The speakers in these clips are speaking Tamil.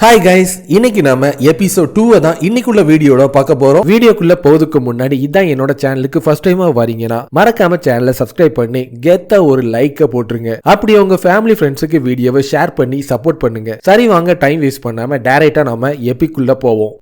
ஹாய் கைஸ், இன்னைக்கு நாம எபிசோட் 2 தான் இன்னைக்குள்ள வீடியோல பார்க்க போறோம். வீடியோக்குள்ள போறதுக்கு முன்னாடி இதான் என்னோட சேனலுக்கு ஃபர்ஸ்ட் டைமா வரீங்கன்னா மறக்காம சேனலை சப்ஸ்கிரைப் பண்ணி கெத்தா ஒரு லைக்க போட்டுருங்க. அப்படி உங்க ஃபேமிலி ஃப்ரெண்ட்ஸுக்கு வீடியோவை ஷேர் பண்ணி சப்போர்ட் பண்ணுங்க. சரி வாங்க, டைம் வேஸ்ட் பண்ணாம டைரக்டா நாம எபிக்குள்ள போவோம்.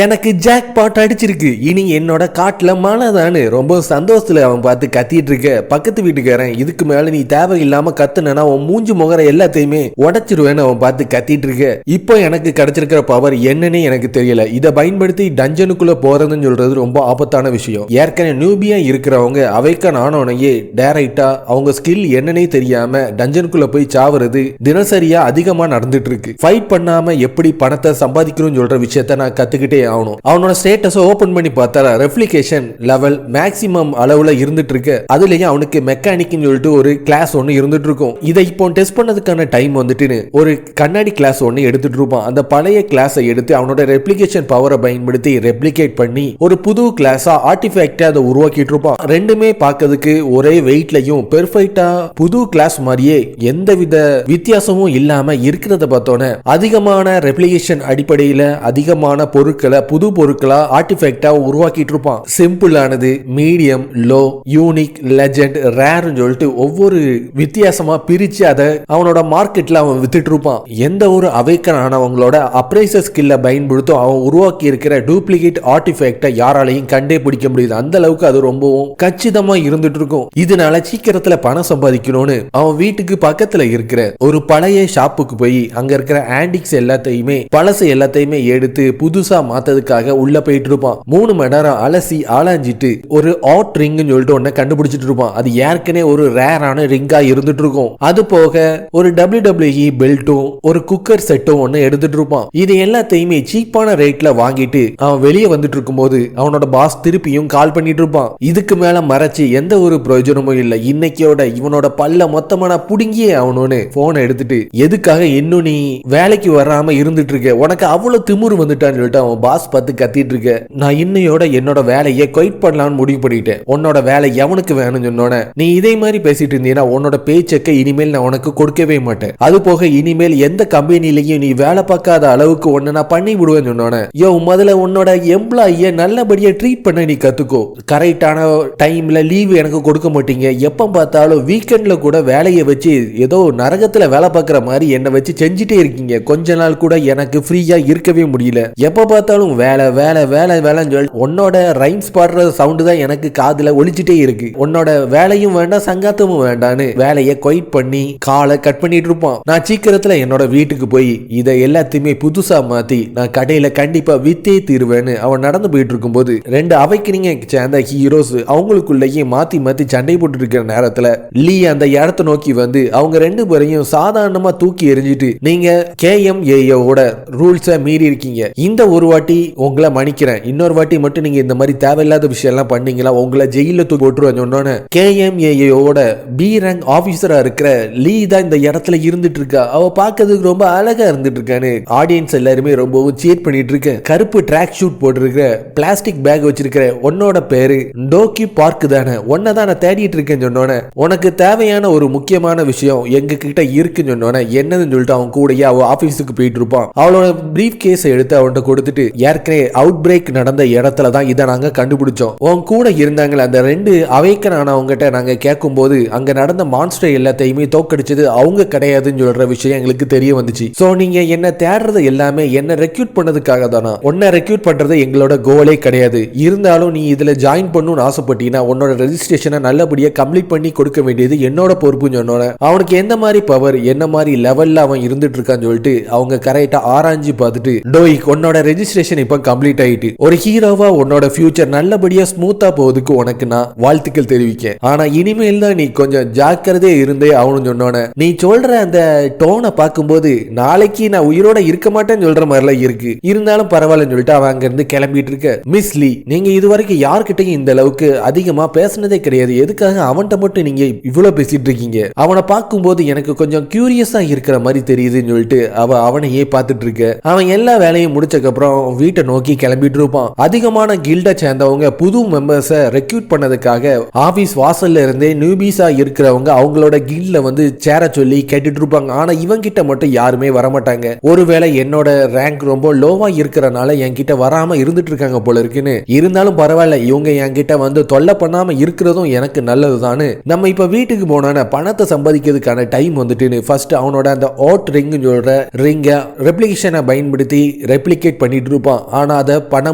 எனக்கு ஜாக் பாட் அடிச்சிருக்கு, இனி என்னோட காட்டுல மழை தானு ரொம்ப சந்தோஷத்துல அவன் பார்த்து கத்திட்டு இருக்க. பக்கத்து வீட்டுக்காரன், இதுக்கு மேல நீ தேவையில்லாம கத்துனா உன் மூஞ்சி முகர எல்லாத்தையுமே உடைச்சிருவேன்னு அவன் பார்த்து கத்திட்டு இருக்க. இப்போ எனக்கு கிடைச்சிருக்கிற பவர் என்னன்னு எனக்கு தெரியல. இதை பயன்படுத்தி டஞ்சனுக்குள்ள போறதுன்னு சொல்றது ரொம்ப ஆபத்தான விஷயம். ஏற்கனவே நியூபியா இருக்கிறவங்க அவைக்கான ஆனோனையே டைரக்டா அவங்க ஸ்கில் என்னன்னே தெரியாம டஞ்சனுக்குள்ள போய் சாவுறது தினசரியா அதிகமா நடந்துட்டு இருக்கு. ஃபைட் பண்ணாம எப்படி பணத்தை சம்பாதிக்கணும்னு சொல்ற விஷயத்த நான் கத்துக்கிட்டு ஆகணும். அவனோட ஸ்டேட்டஸ் ஓபன் பண்ணி பார்த்தா ரெப்ளிகேஷன் லெவல் மேக்ஸிமம் அளவுல இருந்துட்டு இருக்கு. அதுலயும் அவனுக்கு மெக்கானிக்னு சொல்லிட்டு ஒரு கிளாஸ் ஒன்னு இருந்துட்டு இருக்கும். இதை இப்போ டெஸ்ட் பண்ணதுக்கான டைம் வந்துட்டு ஒரு கண்ணாடி கிளாஸ் ஒன்னு எடுத்துட்டு இருப்பான். அந்த பழைய கிளாஸை எடுத்து அவனோட ரெப்ளிகேஷன் பவரை பயன்படுத்தி ரெப்ளிகேட் பண்ணி ஒரு புது கிளாஸா ஆர்டிஃபேக்டா அதை உருவாக்கிட்டு இருப்பான். ரெண்டுமே பார்க்கிறதுக்கு ஒரே வெயிட்லயும் பெர்ஃபெக்டா புது கிளாஸ் மாதிரியே எந்தவித வித்தியாசமும் இல்லாம இருக்கிறத பார்த்தோன்னே அதிகமான ரெப்ளிகேஷன் அடிப்படையில அதிகமான பொருட்கள் புது பொருட்களா ஆர்டிஃபேக்டா உருவாக்கிட்டு இருப்பான். சிம்பிளானது, medium, low, unique, legend, rare சொல்லிட்டு ஒவ்வொரு வித்தியாசமா பிரிச்சு அதை அவனோட மார்க்கெட்ல அவன் வித்துட்டு இருப்பான். எந்த ஒரு அவேக்கன் ஆனவங்களோட அப்ரைசர் ஸ்கில்ல பயன்படுத்தும் அவன் உருவாக்கி இருக்கிற டூப்ளிகேட் ஆர்டிஃபேக்டை யாராலையும் கண்டே பிடிக்க முடியுது. அந்த அளவுக்கு அது ரொம்பவும் கச்சிதமா இருந்துட்டு இருக்கும். இதனால சீக்கிரத்துல பணம் சம்பாதிக்கணும்னு அவன் வீட்டுக்கு பக்கத்துல இருக்கிற ஒரு பழைய ஷாப்புக்கு போய் அங்க இருக்கிற ஆன்டிக்ஸ் எல்லாத்தையுமே பழசு எல்லாத்தையுமே எடுத்து புதுசா மாத்ததுக்காக உள்ள போயிட்டு இருப்பான். 3 மணி நேரம் அலசி ஆளாஞ்சிட்டு ஒரு ஆட் ரிங்னு சொல்லிட்டு ஒன்ன கண்டுபிடிச்சிட்டு இருப்பான். அது ஏற்கனவே ஒரு ரேரான ரிங்கா இருந்துட்டு இருக்கும். அது போக ஒரு WWE பெல்ட்டும் ஒரு குக்கர் செட்டும் ஒன்னு எடுத்துட்டு இருப்பான். இது எல்லாத்தையுமே சீப்பான ரேட்ல வாங்கிட்டு அவன் வெளியே வந்துட்டு இருக்கும் போது அவனோட பாஸ் திருப்பியும் கால் பண்ணிட்டு இருப்பான். இதுக்கு மேல மறைச்சு எந்த ஒரு பிரயோஜனமும் இல்லை, இன்னைக்கோட இவனோட பல்ல மொத்தமான புடுங்கியே அவனோன்னு போனை எடுத்துட்டு, எதுக்காக இன்னும் நீ வேலைக்கு வராம இருந்துட்டு இருக்க, உனக்கு அவ்வளவு திமுரு வந்துட்டான்னு சொல்லிட்டு அவன் பாஸ் பார்த்து கத்திட்டு இருக்க. நான் இன்னையோட என்னோட வேலையை குவைட் பண்ணலாம்னு முடிவு பண்ணிட்டேன். உன்னோட வேலை எவனுக்கு வேணும்னு சொன்னோட நீ இதே மாதிரி பேசிட்டு இருந்தீங்கன்னா உன்னோட பே செக்கை இனிமேல் நான் உனக்கு கொடுக்கவே மாட்டேன். அது போக இனிமேல் எந்த கம்பெனிலையும் நீ வேலை பார்க்காத அளவுக்கு ஒன்னு நான் பண்ணி விடுவேன்னு சொன்னோட, யோ முதல்ல உன்னோட எம்ப்ளாயிய நல்லபடியா ட்ரீட் பண்ண நீ கத்துக்கோ. கரெக்டான டைம்ல லீவ் எனக்கு கொடுக்க மாட்டீங்க. எப்ப பார்த்தாலும் வீக்கெண்ட்ல கூட வேலையை வச்சு ஏதோ நரகத்துல வேலை பார்க்குற மாதிரி என்னை வச்சு செஞ்சுட்டே இருக்கீங்க. கொஞ்ச நாள் கூட எனக்கு ஃப்ரீயா இருக்கவே முடியல. எப்ப பார்த்தாலும் வேலை வேலை வேலை வேலைன்னு சொல்லி உன்னோட ரைம்ஸ் பாடுற சவுண்டு தான் எனக்கு காதுல ஒலிச்சிட்டே இருக்கு. உன்னோட வேலையும் வேண்டாம் சங்காத்தமும் வேண்டான்னு வேலையை குவைட் பண்ணி காலை கட் பண்ணிட்டு இருப்பான். நான் சீக்கிரத்துல என்னோட வீட்டுக்கு போய் இதை எல்லாத்தையுமே புதுசா மாத்தி நான் கடையில கண்டிப்பா வித்தே தீருவேன்னு அவன் நடந்து போயிட்டு இருக்கும் போது ரெண்டு அவைக்கனிங்க சேர்ந்த ஹீரோஸ் அவங்களுக்குள்ளேயே மாத்தி மாத்தி சண்டை போட்டு இருக்கிற நேரத்துல லீ அந்த இடத்தை நோக்கி வந்து அவங்க ரெண்டு பேரையும் சாதாரணமா தூக்கி எறிஞ்சிட்டு, நீங்க KMAOட ரூல்ஸை மீறி இருக்கீங்க, இந்த ஒரு வாட்டி உங்களை மன்னிக்கிறேன், இன்னொரு வாட்டி மட்டும் நீங்க இந்த மாதிரி தேவையில்லாத விஷயம் எல்லாம் பண்ணீங்களா உங்களை ஜெயில தூக்கி போட்டுருவாங்க. KMAOட B ரேங்க் ஆபீசரா இருக்கிற லீ தான் இந்த இடத்துல இருந்துட்டு இருக்கா. அவ பார்க்கிறதுக்கு ரொம்ப அழகா இருந்துட்டு இருக்கான்னு ஆடியன்ஸ் எல்லாருமே ரொம்பவும் சீட் பண்ணிட்டு இருக்க. கருப்பு ட்ராக் ஷூட் போட்டிருக்கிற பிளாஸ்டிக் பேக் வச்சிருக்கிற உன்னோட பேரு டோக்கி பார்க் தானே, உன்னதான் நான் தேடிட்டு இருக்கேன்னு சொன்னோன்னே, உனக்கு தேவையான ஒரு முக்கியமான விஷயம் எங்க கிட்ட இருக்குன்னு சொன்னோன்னே என்னதுன்னு சொல்லிட்டு அவன் கூடயே அவ ஆபீஸுக்கு போயிட்டு இருப்பான். அவளோட பிரீஃப் கேஸ் எடுத்து அவன்கிட்ட கொடுத்துட்டு, ஏற்கனவே அவுட் பிரேக் நடந்த இடத்துல தான் இதை நாங்க கண்டுபிடிச்சோம். உன் கூட இருந்தாங்களே அந்த ரெண்டு அவேக்கன் ஆனவங்கிட்ட நாங்க கேட்கும் போது அங்க நடந்த மான்ஸ்டர் எல்லாத்தையுமே தோக்கடிச்சது அவங்க கிடையாதுன்னு சொல்ற விஷயம் எங்களுக்கு தெரிய வந்துச்சு. சோ நீங்க என்ன தேடுறது எல்லாமே என்ன ரெக்ரூட் பண்ணதுக்காக தானா, உன்னை ரெக்ரூட் பண்றது எங்களோட கோலே கிடையாது. இருந்தாலும் நீ இதுல ஜாயின் பண்ணணும்னு ஆசைப்பட்டீங்கன்னா உன்னோட ரெஜிஸ்ட்ரேஷனை நல்லபடியா கம்ப்ளீட் பண்ணி கொடுக்க வேண்டியது என்னோட பொறுப்புன்னு சொன்னோட, அவனுக்கு எந்த மாதிரி பவர் என்ன மாதிரி லெவல்ல அவன் இருந்துட்டு இருக்கான்னு சொல்லிட்டு அவங்க கரெக்டா ஆராய்ஞ்சு பார்த்துட்டு, டோயிக் உன்னோட ரெஜிஸ்ட்ரேஷன் இப்ப கம்ப்ளீட் ஆயிட்டு, ஒரு ஹீரோவா உன்னோட ஃபியூச்சர் நல்லபடியா ஸ்மூத்தா போவதுக்கு உனக்கு நான் வாழ்த்துக்கள் தெரிவிக்க. ஆனா இனிமேல் தான் நீ கொஞ்சம் ஜாக்கிரதையா இருந்தே அவனு சொன்னோன, நீ சொல்ற அந்த டோனை பார்க்கும்போது நாளைக்கு நான் உயிரோட இருக்க மாட்டேன்னு சொல்ற மாதிரிலாம் இருக்கு. இருந்தாலும் பரவாயில்லன்னு சொல்லிட்டு அவன் அங்க இருந்து கிளம்பிட்டு இருக்க. மிஸ் லீ, நீங்க இதுவரைக்கும் யார்கிட்டையும் இந்த அளவுக்கு அதிகமா பேசினதே கிடையாது, எதுக்காக அவன்கிட்ட மட்டும் நீங்க இவ்வளவு பேசிட்டு இருக்கீங்க? அவனை பார்க்கும்போது எனக்கு கொஞ்சம் கியூரியஸா இருக்கிற மாதிரி தெரியுதுன்னு சொல்லிட்டு அவனையே பார்த்துட்டு இருக்க. அவன் எல்லா வேலையும் முடிச்சக்கு அப்புறம் அவன் வீட்டை நோக்கி கிளம்பிட்டு இருப்பான். அதிகமான கில்ட சேர்ந்தவங்க புது மெம்பர்ஸை ரெக்ரூட் பண்ணதுக்காக ஆபீஸ் வாசல்ல இருந்தே நியூபீஸா இருக்கிறவங்க அவங்களோட கில்ல வந்து சேர சொல்லி கேட்டுட்டு இருப்பாங்க. ஆனா இவங்கிட்ட மட்டும் யாருமே வரமாட்டாங்க. ஒருவேளை என்னோட ரேங்க் ரொம்ப லோவா இருக்கிறனால என்கிட்ட வராம இருந்துட்டு இருக்காங்க போல இருக்குன்னு. இருந்தாலும் பரவாயில்ல, இவங்க என்கிட்ட வந்து தொல்லை பண்ணாம இருக்கிறதும் எனக்கு நல்லதுதான்னு நம்ம இப்ப வீட்டுக்கு போனா பணத்தை சம்பாதிக்கிறதுக்கான டைம் வந்துட்டு ஃபர்ஸ்ட் அவனோட அந்த ஓட் ரிங் சொல்ற ரிங்க ரெப்ளிகேஷனை பயன்படுத்தி ரெப்ளிகேட் பண்ணிட்டு இருப்பான். ஆனா அதை பண்ண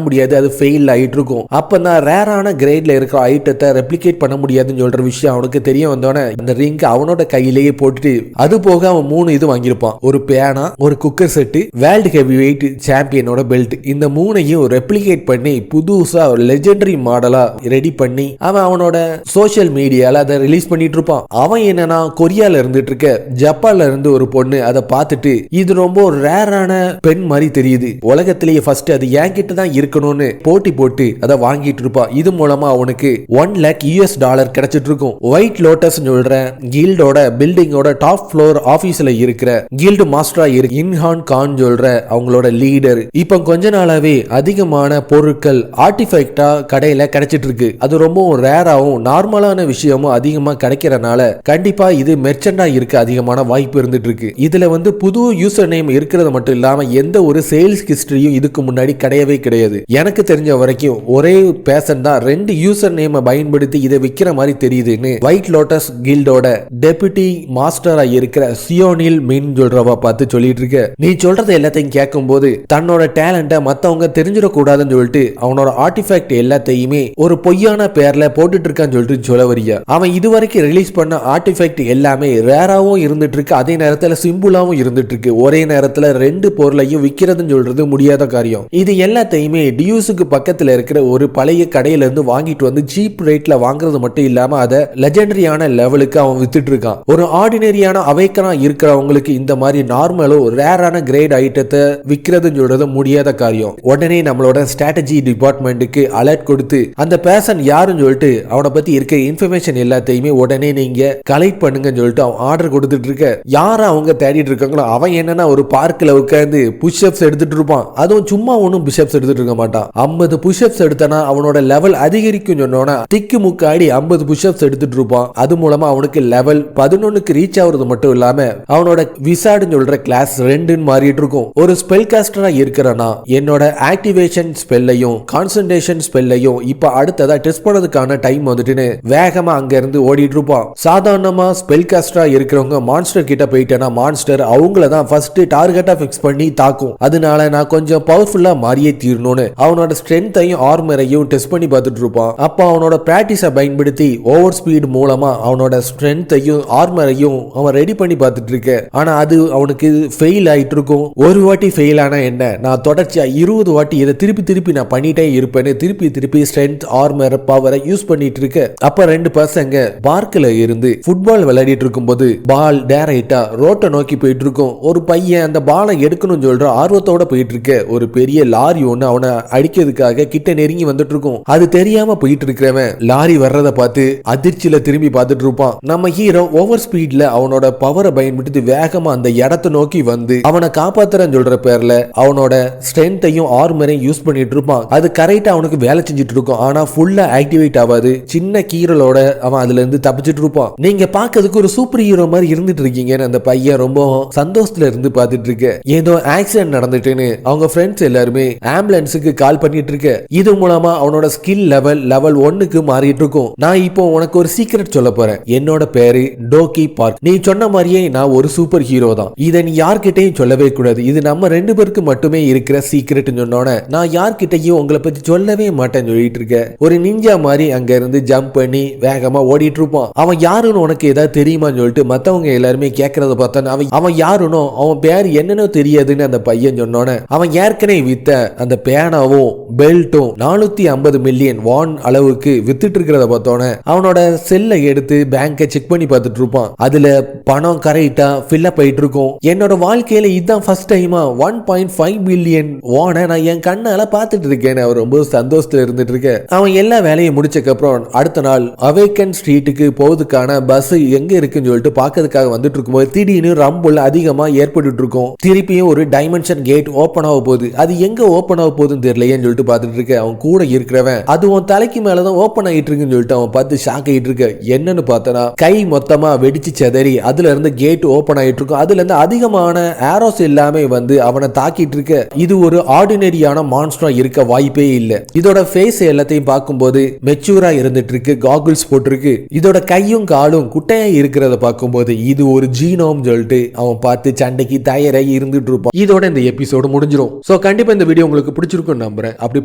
முடியாது, அது ஃபெயில் ஆயிட்டு இருக்கும். அப்பதான் ரேரான கிரேட்ல இருக்கிற ஐட்டத்தை ரெப்ளிகேட் பண்ண முடியாதுன்னு சொல்ற விஷயம் அவனுக்கு தெரிய வந்தோடனே அந்த ரிங் அவனோட கையிலேயே போட்டுட்டு அது போக அவன் 3 இது வாங்கியிருப்பான். ஒரு பேனா, ஒரு cooker set, world heavy weight சாம்பியனோட பெல்ட். இந்த 3ஐயும் ரெப்ளிகேட் பண்ணி புதுசா லெஜெண்டரி மாடலா ரெடி பண்ணி அவன் அவனோட சோசியல் மீடியால அதை ரிலீஸ் பண்ணிட்டு இருப்பான். அவன் என்னன்னா கொரியால இருந்துட்டு இருக்க ஜப்பான்ல இருந்து ஒரு பொண்ணு அதை பார்த்துட்டு இது ரொம்ப ரேரான பெண் மாதிரி தெரியுது, உலகத்திலேயே ஃபர்ஸ்ட் அது என்கிட்ட தான் இருக்கணும்னு போட்டி போட்டு அதை வாங்கிட்டு இருப்பா. இது மூலமா அவனுக்கு $1,00,000 கிடைச்சிட்டு இருக்கும். ஒயிட் லோட்டஸ் சொல்ற கில்டோட பில்டிங்கோட டாப் ஃப்ளோர் ஆபீஸ்ல இருக்கிற கில்டு மாஸ்டரா இருக்கு இன்ஹான் கான் சொல்ற அவங்களோட லீடர். இப்ப கொஞ்ச நாளாவே அதிகமான பொருட்கள் ஆர்டிஃபெக்டா கடையில கிடைச்சிட்டு இருக்கு. அது ரொம்ப ரேராவும் நார்மலான விஷயமும் அதிகமா கிடைக்கிறனால கண்டிப்பா இது மெர்ச்சண்டா இருக்க அதிகமான வாய்ப்பு இருந்துட்டு இருக்கு. இதுல வந்து புது யூசர் நேம் இருக்கிறது மட்டும் இல்லாம எந்த ஒரு சேல்ஸ் ஹிஸ்டரியும் இதுக்கு முன்னாடி கிடையவே கிடையாது. எனக்கு தெரிஞ்ச வரைக்கும் ஒரே பேசன் தான் 2 யூசர் நேமை பயன்படுத்தி இதை விற்கிற மாதிரி தெரியுதுன்னு ஒயிட் லோட்டஸ் கில்டோட டெபுட்டி மாஸ்டரா இருக்கிற சியோனில் மின் சொல்றவா பார்த்து சொல்லிட்டு இருக்க. நீ சொல்றது எல்லாத்தையும் கேட்கும் போது தன்னோட டேலண்ட மத்தவங்க தெரிஞ்சிடக்கூடாதுன்னு சொல்லிட்டு அவனோட ஆர்டிஃபேக்ட் எல்லாத்தையுமே ஒரு பொய்யான பேர்ல போட்டுட்டு இருக்கான்னு சொல்லிட்டு சொல்ல வரியா. அவன் இதுவரைக்கும் ரிலீஸ் பண்ண ஆர்டிஃபேக்ட் எல்லாமே ரேராவும் இருந்துட்டு இருக்கு, அதே நேரத்தில் சிம்பிளாவும் இருந்துட்டு இருக்கு. ஒரே நேரத்தில் 2 பொருளையும் விற்கிறதுன்னு சொல்றது முடியாத காரியம். இது எல்லாத்தையுமே டியூஸுக்கு பக்கத்தில் இருக்கிற ஒரு பழைய கடையில இருந்து வாங்கிட்டு வந்து சீப் ரேட்ல வாங்குறது மட்டும் இல்லாம அதை லெஜெண்டரியான லெவலுக்கு அவன் வித்துட்டு இருக்கான். ஒரு ஆர்டினரியான அவைக்கனா இருக்கிறவங்களுக்கு இந்த மாதிரி நார்மலோ ரேரான கிரேட் ஐட்டத்தை விற்கிறதுன்னு சொல்றது முடியாத காரியம். உடனே நம்மளோட ஸ்ட்ராட்டஜி டிபார்ட்மெண்ட்டுக்கு அலர்ட் கொடுத்து அந்த பேசன் யாருன்னு சொல்லிட்டு அவனை பத்தி இருக்க இன்ஃபர்மேஷன் எல்லாத்தையுமே உடனே நீங்க கலெக்ட் பண்ணுங்கன்னு சொல்லிட்டு அவன் ஆர்டர் கொடுத்துட்டு இருக்க. யாரை அவங்க தேடிட்டு இருக்காங்களோ அவன் என்னன்னா ஒரு பார்க்ல உட்கார்ந்து புஷ்அப்ஸ் எடுத்துட்டு இருப்பான். அதுவும் சும்மா ஒன்னும் புஷ்அப்ஸ் எடுத்துட்டு இருக்க மாட்டான். 50 புஷ்அப்ஸ் எடுத்தனா அவனோட லெவல் அதிகரிக்கும் சொன்னோன்னா திக்கு முக்காடி 50 புஷ்அப்ஸ் எடுத்துட்டு இருப்பான். அது மூலமா அவனுக்கு லெவல் 11க்கு ரீச் ஆகுறது மட்டும் இல்லாம அவனோட விசார்டுன்னு சொல்ற கிளாஸ் 2ன்னு மாறிட்டு இருக்கும். ஒரு ஸ்பெல் காஸ்டரா இருக்கிறனா என்னோட ஆக்டிவேஷன் ஸ்பெல்லையும் கான்சன்ட்ரேஷன் ஸ்பெல்லையும் இப்ப அடுத்ததா டெஸ்ட் பண்ணதுக்கான டைம் வந்துட்டுன்னு வேகமா அங்க இருந்து ஓடிட்டு இருப்பான். சாதாரணமா ஸ்பெல் காஸ்டரா இருக்கிறவங்க மான்ஸ்டர் கிட்ட போயிட்டேன்னா மான்ஸ்டர் அவங்கள தான் ஃபர்ஸ்ட் டார்கெட்டா ஃபிக்ஸ் பண்ணி தாக்கும். அதனால நான் கொஞ்சம் பவர்ஃபுல்லா மாறியே தீரணும்னு அவனோட ஸ்ட்ரென்த்தையும் ஆர்மரையும் டெஸ்ட் பண்ணி பார்த்துட்டு இருப்பான். அப்ப அவனோட பிராக்டிஸை பயன்படுத்தி ஓவர் ஸ்பீட் மூலமா அவனோட ஸ்ட்ரென்த்தையும் ஆர்மரையும் அவன் ரெடி பண்ணி பார்த்துட்டு இருக்க. ஆனா அது அவனுக்கு ஃபெயில் ஆயிட்டு இருக்கும். ஒரு வாட்டி ஃபெயில் ஆனா என்ன, நான் தொடர்ச்சியா 20 வாட்டி இதை திருப்பி நான் பண்ணிட்டே இருப்பேன்னு திருப்பி ஸ்ட்ரென்த் ஆர்மர் பவரை யூஸ் பண்ணிட்டு இருக்க. அப்ப 2 பசங்க பார்க்ல இருந்து ஃபுட்பால் விளையாடிட்டு இருக்கும்போது பால் டைரக்டா ரோட்டை நோக்கி போயிட்டு இருக்கும். ஒரு பையன் அந்த பாலை எடுக்கணும்னு சொல்ற ஆர்வத்தோட போயிட்டு இருக்க. ஒரு பெரிய லாரி ஒண்ணு அவனை அடிக்கிறதுக்காக கிட்ட நெருங்கி வந்துட்டு இருக்கும். அது தெரியாம போயிட்டு இருக்கிறவன் லாரி வர்றதை பார்த்து அதிர்ச்சியில திரும்பி பார்த்துட்டு இருப்பான். நம்ம ஹீரோ ஓவர் ஸ்பீட்ல அவனோட பவரை பயன்படுத்தி வேகமா அந்த இடத்தை நோக்கி வந்து அவனை காப்பாத்துறன்னு சொல்ற பேர்ல அவனோட ஸ்ட்ரென்த்தையும் ஆர்மரையும் யூஸ் பண்ணிட்டு இருப்பான். அது கரெக்டா அவனுக்கு வேலை செஞ்சுட்டு இருக்கும். ஆனா ஃபுல்லா ஆக்டிவேட் ஆகாது. சின்ன கீரலோட அவன் அதுல இருந்து தப்பிச்சிட்டு இருப்பான். நீங்க பாக்கிறதுக்கு ஒரு சூப்பர் ஹீரோ மாதிரி இருந்துட்டு இருக்கீங்கன்னு அந்த பையன் ரொம்ப சந்தோஷத்துல இருந்து பார்த்துட்டு இருக்க. ஏதோ ஆக்சிடென்ட் நடந்துட்டுன்னு அவங்க ஃப்ரெண்ட்ஸ் எல்லாருமே ஆம்புலன்ஸுக்கு கால் பண்ணிட்டு இருக்க. இது மூலமா அவனோட ஸ்கில் லெவல் 1க்கு மாறிட்டு இருக்கும். நான் இப்போ உனக்கு ஒரு சீக்ரெட் சொல்ல போறேன். என்னோட பேரு டோக்கி பார்க். நீ சொன்ன மாதிரியே நான் ஒரு சூப்பர் ஹீரோ தான். இதை நீ யார்கிட்டையும் சொல்லவே கூடாது. இது நம்ம 2 பேருக்கு மட்டுமே இருக்கிற சீக்ரெட் சொன்னோன்னே நான் யார்கிட்டையும் உங்களை பத்தி சொல்லவே மாட்டேன்னு சொல்லிட்டு இருக்க. ஒரு நிஞ்சா மாதிரி அங்க இருந்து ஜம்ப் பண்ணி வேகமா ஓடிட்டு இருப்பான். அவன் யாருன்னு உனக்கு ஏதாவது தெரியுமான்னு சொல்லிட்டு மத்தவங்க எல்லாருமே கேட்கறத பார்த்தா அவன் யாருனோ அவன் பேர் என்னன்னு தெரியாதுன்னு அந்த பையன் சொன்னோன்னே அவன் ஏற்கனவே வித்த அந்த பேனாவும் பெல்ட்டும் 450 மில்லியன் வான் அளவுக்கு வித்துட்டு இருக்கிறத பார்த்தோன்னே அவனோட செல்லை எடுத்து பேங்கை செக் பண்ணி பார்த்துட்டு இருப்பான். அதுல பணம் கரெக்டா ஃபில் அப் ஆயிட்டு இருக்கும். என்னோட வாழ்க்கையில இதுதான் ஃபர்ஸ்ட் டைமா 1.5 பில்லியன் வானை நான் என் கண்ணால பார்த்துட்டு இருக்கேன். அவர் ரொம்ப சந்தோஷத்துல இருந்துட்டு இருக்க. அவன் எல்லா வேலையும் முடிச்சக்கு அப்புறம் அடுத்த நாள் அவேக்கன் ஸ்ட்ரீட்டுக்கு போவதுக்கான பஸ் எங்க இருக்குன்னு சொல்லிட்டு பாக்கிறதுக்காக வந்துட்டு இருக்கும்போது திடீர்னு ரம்புல் அதிகமா ஏற்பட்டு இருக்கும். திருப்பியும் ஒரு டைமென்ஷன் கேட் ஓபன் ஆக போகுது. அது எங்க ஓபன் ஆக போகுதுன்னு தெரியலையேன்னு சொல்லிட்டு பார்த்துட்டு இருக்க. அவன் கூட இருக்கிறவன் அது உன் தலைக்கு மேலதான் ஓபன் ஆகிட்டு இருக்குன்னு சொல்லிட்டு அவன் பார்த்து ஷாக் ஆகிட்டு இருக்க. என்னன்னு பார்த்தனா கை மொத்தமா வெடிச்சு செதறி அதுல இருந்து கேட் ஓபன் ஆகிட்டு இருக்கும். அதுல இருந்து அதிகமான ஆரோஸ் எல்லாமே வந்து அவனை தாக்கிட்டு இருக்க. இது ஒரு ஆர்டினரியான மான்ஸ்டரா இருக்க வாய்ப்பே இல்ல. இதோட ஃபேஸ் எல்லாத்தையும் பார்க்கும்போது மெச்சூரா இருந்துட்டு இருக்கு. காகுல்ஸ் போட்டிருக்கு. இதோட கையும் காலும் குட்டையா இருக்கிறத பார்க்கும்போது இது ஒரு ஜீனோம் சொல்லிட்டு அவன் பார்த்து சண்டைக்கு தயாராகி இருந்துட்டு இருப்பான். இதோட இந்த எபிசோடு முடிஞ்சிடும். சோ கண்டிப்பா இந்த வீடியோ உங்களுக்கு பிடிச்சிருக்கும் நம்புறேன். அப்படி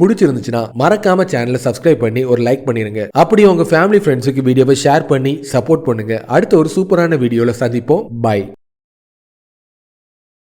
பிடிச்சிருந்துச்சுன்னா மறக்காம சேனலை சப்ஸ்கிரைப் பண்ணி ஒரு லைக் பண்ணிருங்க. அப்படி உங்க ஃபேமிலி ஃப்ரெண்ட்ஸுக்கு வீடியோவை ஷேர் பண்ணி சப்போர்ட் பண்ணுங்க. அடுத்த ஒரு சூப்பரான வீடியோல சந்திப்போம். பை.